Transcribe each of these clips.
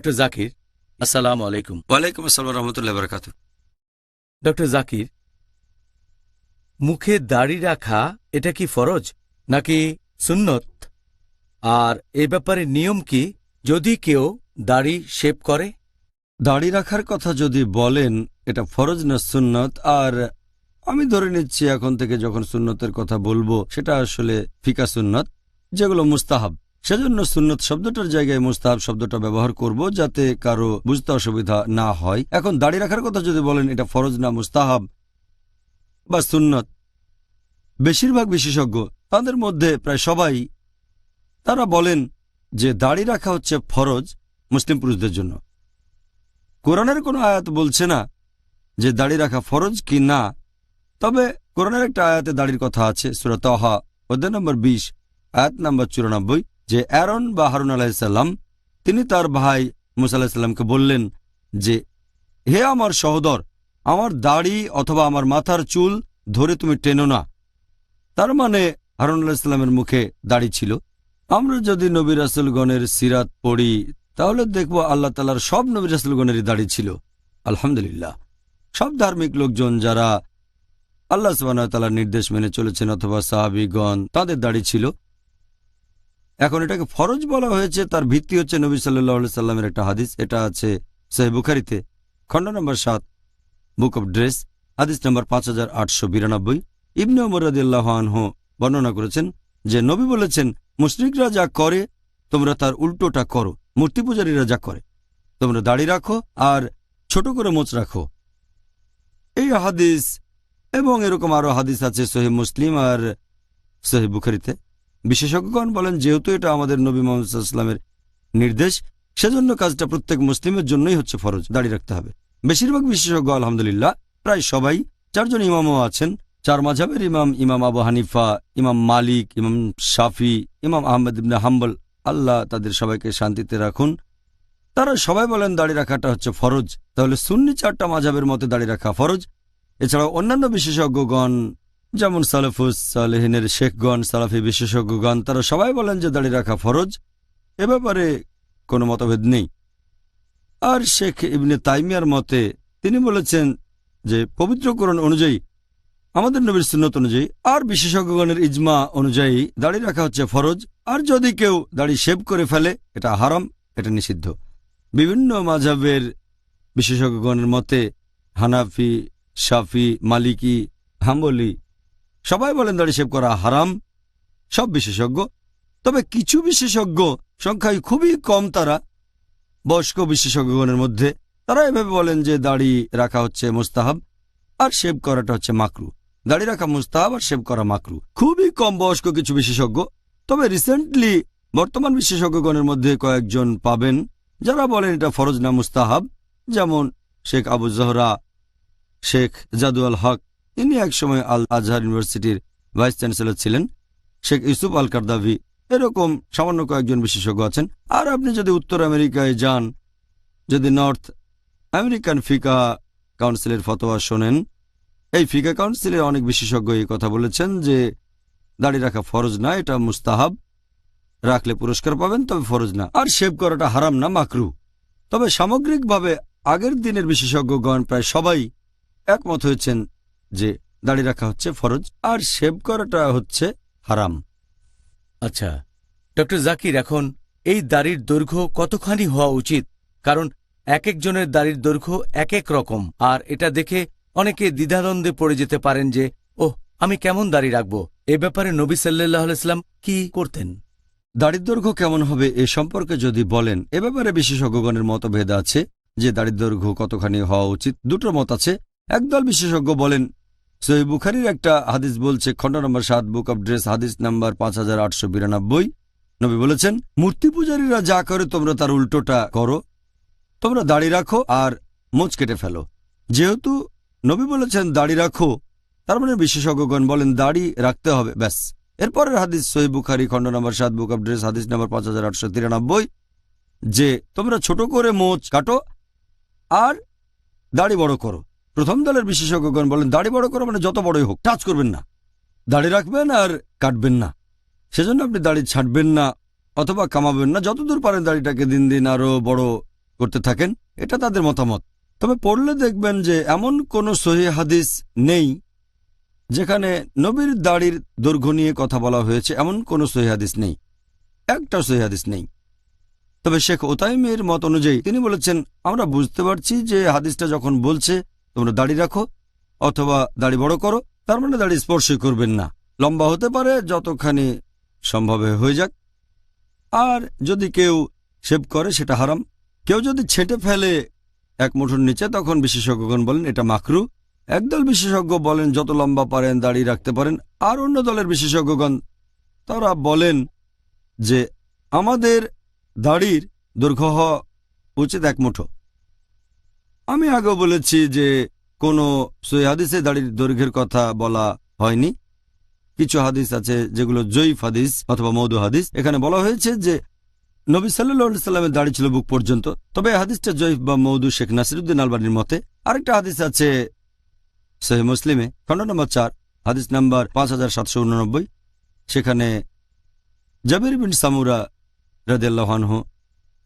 Doctor Zakir, আসসালামু আলাইকুম। ওয়ালাইকুম আসসালাম রহমতুল্লাহ বরকাত। ডক্টর জাকির, মুখে দাড়ি রাখা এটা কি ফরজ নাকি সুন্নত? আর এ ব্যাপারে নিয়ম কি যদি কেউ দাড়ি শেভ করে? দাড়ি রাখার কথা যদি বলেন এটা ফরজ না সুন্নত, আর আমি ধরে নিচ্ছি এখন থেকে যখন সুন্নতের কথা বলবো সেটা আসলে ফিকা সুন্নত, যেগুলো মুস্তাহাব। সেজন্য সুন্নত শব্দটার জায়গায় মুস্তাহাব শব্দটা ব্যবহার করব যাতে কারো বুঝতে অসুবিধা না হয়। এখন দাড়ি রাখার কথা যদি বলেন এটা ফরজ না মুস্তাহাব বা সুন্নত, বেশিরভাগ বিশেষজ্ঞ তাদের মধ্যে প্রায় সবাই তারা বলেন যে দাড়ি রাখা হচ্ছে ফরজ মুসলিম পুরুষদের জন্য। কোরআনের কোনো আয়াত বলছে না যে দাড়ি রাখা ফরজ কি না, তবে কোরআনের একটা আয়াতে দাড়ির কথা আছে, সূরা তাহা অধ্যায় নম্বর 20 আয়াত নম্বর 94, যে অ্যারন বা হারুন আলাইহিসসালাম তিনি তার ভাই মুসা আলাইহিসসালামকে বললেন যে হে আমার সহোদর, আমার দাড়ি অথবা আমার মাথার চুল ধরে তুমি টেনো না। তার মানে হারুন আলাইহিসসালামের মুখে দাড়ি ছিল। আমরা যদি নবী রাসূলগণের সিরাত পড়ি তাহলে দেখব আল্লাহ তাআলার সব নবী রাসূলগণেরই দাড়ি ছিল, আলহামদুলিল্লাহ। সব ধার্মিক লোকজন যারা আল্লাহ সুবহানাহু ওয়া তাআলার নির্দেশ মেনে চলেছেন অথবা সাহাবীগণ, তাদের দাড়ি ছিল। এখন এটাকে ফরজ বলা হয়েছে, তার ভিত্তি হচ্ছে নবী সাল্লাল্লাহু আলাইহি সাল্লামের একটা হাদিস। এটা আছে সহিহ বুখারীতে খণ্ড নম্বর 7 বুক অব ড্রেস হাদিস নম্বর 5892। ইবনে ওমর রাদিয়াল্লাহু আনহু বর্ণনা করেছেন যে নবী বলেছেন, মুশরিকরা যা করে তোমরা তার উল্টোটা করো, মূর্তি পূজারীরা যা করে তোমরা দাড়ি রাখো আর ছোট করে মোচ রাখো। এই হাদিস এবং এরকম আরো হাদিস আছে সহিহ মুসলিম আর সহিহ বুখারীতে। বিশেষজ্ঞগণ বলেন যেহেতু এটা আমাদের নবী মুহাম্মদ সাল্লাল্লাহু আলাইহি ওয়াসাল্লামের নির্দেশ, সেজন্য কাজটা প্রত্যেক মুসলিমের জন্যই হচ্ছে ফরজ, দাড়ি রাখতে হবে। বেশিরভাগ বিশেষজ্ঞ আলহামদুলিল্লাহ প্রায় সবাই, 4 জন ইমামও আছেন, 4 মাযহাবের ইমাম, ইমাম আবু হানিফা, ইমাম মালিক, ইমাম শাফি, ইমাম আহমদ ইবনে হাম্বল, আল্লাহ তাদের সবাইকে শান্তিতে রাখুন, তারা সবাই বলেন দাড়ি রাখাটা হচ্ছে ফরজ। তাহলে সুন্নি 4টা মাযহাবের মতে দাড়ি রাখা ফরজ। এছাড়াও অন্যান্য বিশেষজ্ঞগণ যেমন সালেফুস সালেহিনের শেখগণ, সালাফি বিশেষজ্ঞগণ, তারা সবাই বলেন যে দাড়ি রাখা ফরজ। এ ব্যাপারে কোনো মতভেদ নেই। আর শেখ ইবনে তাইমিয়ার মতে তিনি বলেছেন যে পবিত্র কোরআন অনুযায়ী, আমাদের নবীর সুন্নত অনুযায়ী আর বিশেষজ্ঞগণের ইজমা অনুযায়ী দাড়ি রাখা হচ্ছে ফরজ। আর যদি কেউ দাড়ি শেভ করে ফেলে এটা হারাম, এটা নিষিদ্ধ। বিভিন্ন মাযহাবের বিশেষজ্ঞগণের মতে হানাফি, শাফি, মালিকি, হাম্বলি সবাই বলেন দাড়ি শেভ করা হারাম, সব বিশেষজ্ঞ। তবে কিছু বিশেষজ্ঞ, সংখ্যায় খুবই কম, তারা বয়স্ক বিশেষজ্ঞগণের মধ্যে, তারা এভাবে বলেন যে দাড়ি রাখা হচ্ছে মুস্তাহাব আর শেভ করাটা হচ্ছে মাকরু। দাড়ি রাখা মুস্তাহাব আর শেভ করা মাকরু। খুবই কম বয়স্ক কিছু বিশেষজ্ঞ। তবে রিসেন্টলি বর্তমান বিশেষজ্ঞগণের মধ্যে কয়েকজন পাবেন যারা বলেন এটা ফরজ না মুস্তাহাব, যেমন শেখ আবু জহরা, শেখ জাদু আল হক, ইনি একসময় আল আজহার ইউনিভার্সিটির ভাইস চ্যান্সেলর ছিলেন, শেখ ইউসুফ আল কারদাভি, এরকম সামান্য কয়েকজন বিশেষজ্ঞ আছেন। আর আপনি যদি উত্তর আমেরিকায় যান, যদি নর্থ আমেরিকান ফিকা কাউন্সিলের ফতোয়া শোনেন, এই ফিকা কাউন্সিলের অনেক বিশেষজ্ঞ এই কথা বলেছেন যে দাড়ি রাখা ফরজ না, এটা মুস্তাহাব, রাখলে পুরস্কার পাবেন, তবে ফরজ না। আর শেভ করাটা হারাম না, মাকরু। তবে সামগ্রিকভাবে আগের দিনের বিশেষজ্ঞগণ প্রায় সবাই একমত হয়েছেন যে দাড়ি রাখা হচ্ছে ফরজ আর শেভ করাটা হচ্ছে হারাম। আচ্ছা ডক্টর জাকির, এখন এই দাড়ির দৈর্ঘ্য কতখানি হওয়া উচিত? কারণ এক একজনের দাড়ির দৈর্ঘ্য এক এক রকম, আর এটা দেখে অনেকে দ্বিধাদ্বন্দ্বে পড়ে যেতে পারেন যে ওহ, আমি কেমন দাড়ি রাখবো। এ ব্যাপারে নবী সাল্লাল্লাহু আলাইহি ওয়াসাল্লাম কি করতেন? দাড়ির দৈর্ঘ্য কেমন হবে এ সম্পর্কে যদি বলেন, এ ব্যাপারে বিশেষজ্ঞগণের মতভেদ আছে যে দাড়ির দৈর্ঘ্য কতখানি হওয়া উচিত। দুটো মত আছে। একদল বিশেষজ্ঞ বলেন, সহিহ বুখারীর একটা হাদিস বলছে, খণ্ড নম্বর 7 বুক অব ড্রেস হাদিস নাম্বার 5892, নবী বলেছেন, মূর্তি পূজারীরা যা করে তোমরা তার উল্টোটা করো, তোমরা দাড়ি রাখো আর মোচ কেটে ফেলো। যেহেতু নবী বলেছেন দাড়ি রাখো, তার মানে বিশেষজ্ঞগণ বলেন দাড়ি রাখতে হবে, ব্যাস। এরপরের হাদিস সহিহ বুখারী খণ্ড নম্বর 7 বুক অব ড্রেস হাদিস নম্বর 5893, যে তোমরা ছোট করে মোচ কাটো আর দাড়ি বড় করো। প্রথম দলের বিশেষজ্ঞগণ বলেন দাড়ি বড় করো মানে যত বড়ই হোক, টাচ করবেন না, দাড়ি রাখবেন আর কাটবেন না। সেজন্য আপনি দাড়ি ছাড়বেন না অথবা কামাবেন না, যতদূর পারেন দাড়িটাকে দিন দিন আরো বড় করতে থাকেন, এটা তাদের মতামত। তবে পড়লে দেখবেন যে এমন কোনো সহিহ হাদিস নেই যেখানে নবীর দাড়ির দৈর্ঘ্য নিয়ে কথা বলা হয়েছে, এমন কোনো সহিহ হাদিস নেই, একটা সহিহ হাদিস নেই। তবে শেখ ওতাইমের মত অনুযায়ী তিনি বলেছেন, আমরা বুঝতে পারছি যে হাদিসটা যখন বলছে তোমরা দাড়ি রাখো অথবা দাড়ি বড় করো, তার মানে দাড়ি স্পর্শই করবেন না, লম্বা হতে পারে যতখানি সম্ভব হয়ে যাক। আর যদি কেউ শেভ করে সেটা হারাম। কেউ যদি ছেঁটে ফেলে এক মুঠোর নিচে, তখন বিশেষজ্ঞগণ বলেন এটা মাকরু। একদল বিশেষজ্ঞ বলেন যত লম্বা পারেন দাড়ি রাখতে পারেন, আর অন্য দলের বিশেষজ্ঞগণ তারা বলেন যে আমাদের দাড়ির দৈর্ঘ্য হওয়া উচিত এক মুঠো। আমি আগেও বলেছি যে কোনো সহিহ হাদিসে দাড়ির দৈর্ঘ্যের কথা বলা হয়নি। কিছু হাদিস আছে যেগুলো জয়ীফ হাদিস অথবা মওদু হাদিস, এখানে বলা হয়েছে যে নবী সাল্লাল্লাহু আলাইহি সাল্লামের দাড়ি ছিল বুক পর্যন্ত। তবে এই হাদিসটা জয়ীফ বা মওদু শেখ নাসিরউদ্দিন আলবানীর মতে। আরেকটা হাদিস আছে সহিহ মুসলিমে, খণ্ড নম্বর 4, হাদিস নাম্বার 5789, সেখানে জাবির বিন সামুরা রাদিয়াল্লাহু আনহু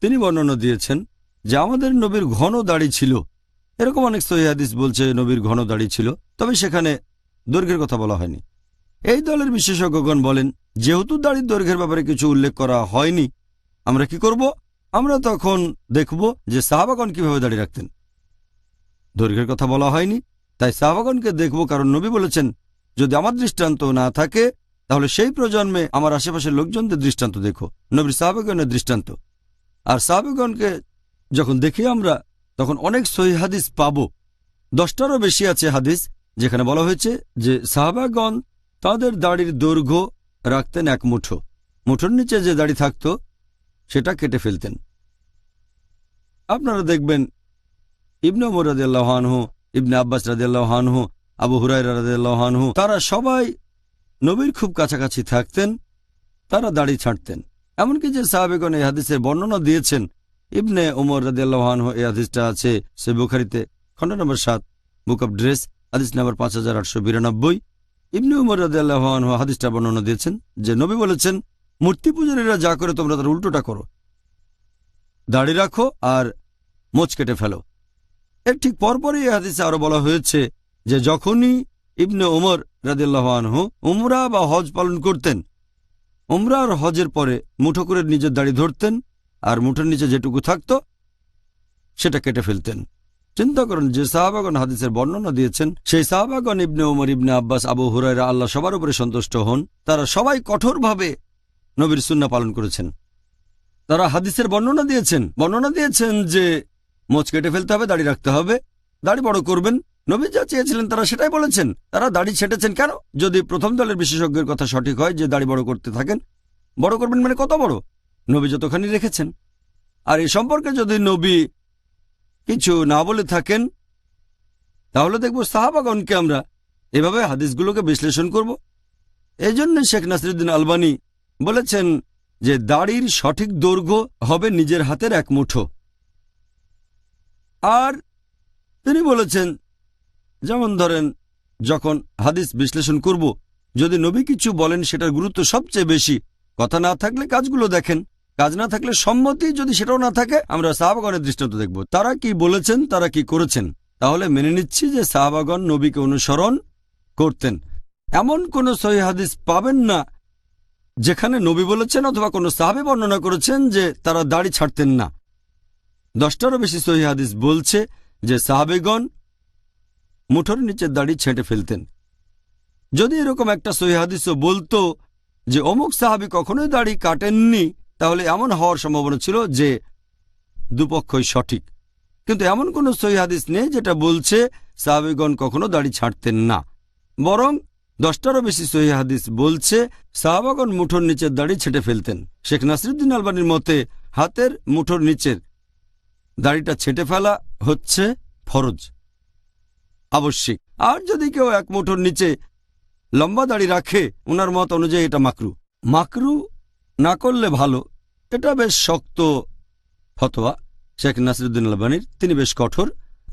তিনি বর্ণনা দিয়েছেন যে আমাদের নবীর ঘন দাড়ি ছিল। এরকম অনেক সহিহ হাদিস বলছে নবীর ঘন দাড়ি ছিল, তবে সেখানে দৈর্ঘ্যের কথা বলা হয়নি। এই দলের বিশেষজ্ঞগণ বলেন যেহেতু দাড়ির দৈর্ঘ্যের ব্যাপারে কিছু উল্লেখ করা হয়নি, আমরা কি করব? আমরা তখন দেখব যে সাহাবাগণ কিভাবে দাড়ি রাখতেন। দৈর্ঘ্যের কথা বলা হয়নি, তাই সাহাবাগণকে দেখব, কারণ নবী বলেছেন যদি আমার দৃষ্টান্ত না থাকে তাহলে সেই প্রজন্মে আমার আশেপাশের লোকজনদের দৃষ্টান্ত দেখো, নবীর সাহাবাগণের দৃষ্টান্ত। আর সাহাবাগণকে যখন দেখি আমরা, তখন অনেক সহিহ হাদিস পাবো। 10টারও বেশি আছে হাদিস যেখানে বলা হয়েছে যে সাহাবাগণ তাদের দাড়ির দৈর্ঘ্য রাখতেন এক মুঠো, মুঠোর নিচে যে দাড়ি থাকতো সেটা কেটে ফেলতেন। আপনারা দেখবেন ইবনে ওমর রাদিয়াল্লাহু আনহু, ইবনে আব্বাস রাদিয়াল্লাহু আনহু, আবু হুরায়রা রাদিয়াল্লাহু আনহু, তারা সবাই নবীর খুব কাছাকাছি থাকতেন, তারা দাড়ি ছাঁটতেন। এমনকি যে সাহাবেগণ এই হাদিসের বর্ণনা দিয়েছেন, ইবনে ওমর রাদিয়াল্লাহু আনহু, এই হাদিসটা আছে সহিহ বুখারীতে খণ্ড নম্বর 7, বুক অব ড্রেস, হাদিস নম্বর 5892। ইবনে ওমর রাদিয়াল্লাহু আনহু হাদিসটা বর্ণনা দিয়েছেন যে নবী বলেছেন, মূর্তি পূজারীরা যা করে তোমরা তার উল্টোটা করো, দাড়ি রাখো আর মোচ কেটে ফেলো। এর ঠিক পরপরই এই হাদিসে আরো বলা হয়েছে যে যখনই ইবনে ওমর রাদিয়াল্লাহু আনহু উমরা বা হজ পালন করতেন, উমরা আর হজের পরে মুঠো করে নিজের দাড়ি ধরতেন আর মুঠোর নিচে যেটুকু থাকত সেটা কেটে ফেলতেন। চিন্তা করুন, যে সাহাবাগণ হাদিসের বর্ণনা দিয়েছেন সেই সাহাবাগণ ইবনে ওমর, ইবনে আব্বাস, আবু হুরায়রা, আল্লাহ সবার উপরে সন্তুষ্ট হন, তারা সবাই কঠোরভাবে নবীর সুন্নাহ পালন করেছেন। তারা হাদিসের বর্ণনা দিয়েছেন যে মোচ কেটে ফেলতে হবে, দাড়ি রাখতে হবে, দাড়ি বড় করবেন। নবী যা চেয়েছিলেন তারা সেটাই বলেছেন। তারা দাড়ি ছেটেছেন কেন? যদি প্রথম দলের বিশেষজ্ঞের কথা সঠিক হয় যে দাড়ি বড় করতে থাকেন, বড় করবেন মানে কত বড়? নবী যতখানি রেখেছেন। আর এই সম্পর্কে যদি নবী কিছু না বলে থাকেন তাহলে দেখব সাহাবাগণকে আমরা এভাবে হাদিসগুলোকে বিশ্লেষণ করব। এই জন্য শেখ নাসিরউদ্দিন আলবানী বলেছেন যে দাড়ির সঠিক দৈর্ঘ্য হবে নিজের হাতের এক মুঠো। আর তিনি বলেছেন, যেমন ধরেন যখন হাদিস বিশ্লেষণ করব, যদি নবী কিছু বলেন সেটার গুরুত্ব সবচেয়ে বেশি। কথা না থাকলে কাজগুলো দেখেন, কাজ না থাকলে সম্মতি যদি সেটাও না থাকে, আমরা সাহাবাগণের দৃষ্টান্ত দেখব, তারা কি বলেছেন, তারা কি করেছেন। তাহলে মেনে নিচ্ছি যে সাহাবাগণ নবীকে অনুসরণ করতেন। এমন কোন সহিহ হাদিস পাবেন না যেখানে নবী বলেছেন অথবা কোনো সাহাবী বর্ণনা করেছেন যে তারা দাড়ি ছাড়তেন না। 10টারও বেশি সহিহ হাদিস বলছে যে সাহাবীগণ মুঠোর নিচে দাড়ি ছেঁটে ফেলতেন। যদি এরকম একটা সহিহ হাদিসও বলতো যে অমুক সাহাবী কখনোই দাড়ি কাটেননি, তাহলে এমন হওয়ার সম্ভাবনা ছিল যে দুপক্ষই সঠিক। কিন্তু এমন কোনো সহিহ হাদিস নেই যেটা বলছে সাহাবীগণ কখনো দাড়ি ছাড়তেন না। বরং 10টারও বেশি সহিহ হাদিস বলছে সাহাবাগণ মুঠোর নিচের দাড়ি ছেঁটে ফেলতেন। শেখ নাসিরউদ্দিন আলবানীর মতে হাতের মুঠোর নিচের দাড়িটা ছেঁটে ফেলা হচ্ছে ফরজ, আবশ্যিক। আর যদি কেউ এক মুঠোর নিচে লম্বা দাড়ি রাখে, ওনার মত অনুযায়ী এটা মাকরু না করলে ভালো। এটা বেশ শক্ত ফতোয়া শেখ নাসিরউদ্দিন আলবানীর, তিনি বেশ কঠোর।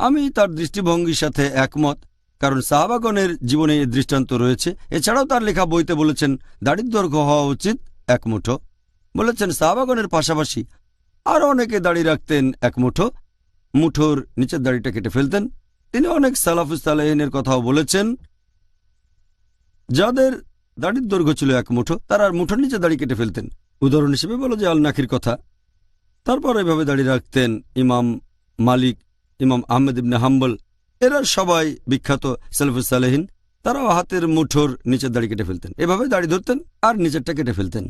আমি তার দৃষ্টিভঙ্গির সাথে একমত, কারণ সাহাবাগণের জীবনে এই দৃষ্টান্ত রয়েছে। এছাড়াও তার লেখা বইতে বলেছেন দাড়ির দৈর্ঘ্য হওয়া উচিত এক মুঠো। বলেছেন সাহাবাগণের পাশাপাশি আর অনেকে দাড়ি রাখতেন এক মুঠো, মুঠোর নিচের দাড়িটা কেটে ফেলতেন। তিনি অনেক সালাফুস সালেহিনের কথাও বলেছেন, যাদের দাড়ির দৈর্ঘ্য ছিল এক মুঠো তারা আর মুঠোর নিচে দাড়ি কেটে ফেলতেন। উদাহরণ হিসেবে বলো যে আল নাকির কথা। তারপর এভাবে দাড়ি রাখতেন ইমাম মালিক, ইমাম আহমেদ ইবনে হাম্বল, এরা সবাই বিখ্যাত সালাফুস সালেহিন। তারাও হাতের মুঠোর নিচের দাড়ি কেটে ফেলতেন, এভাবে দাড়ি ধরতেন আর নিচেরটা কেটে ফেলতেন।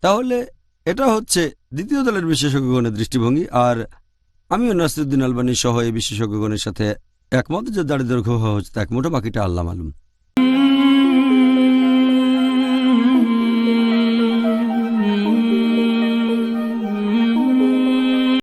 তাহলে এটা হচ্ছে দ্বিতীয় দলের বিশেষজ্ঞগণের দৃষ্টিভঙ্গি। আর আমিও নাসিরুদ্দিন আলবানী সহ এই বিশেষজ্ঞগণের সাথে একমত যে দাড়ি দৈর্ঘ্য হওয়া হচ্ছে এক মুঠো, বাকিটা আল্লাহ মালুম।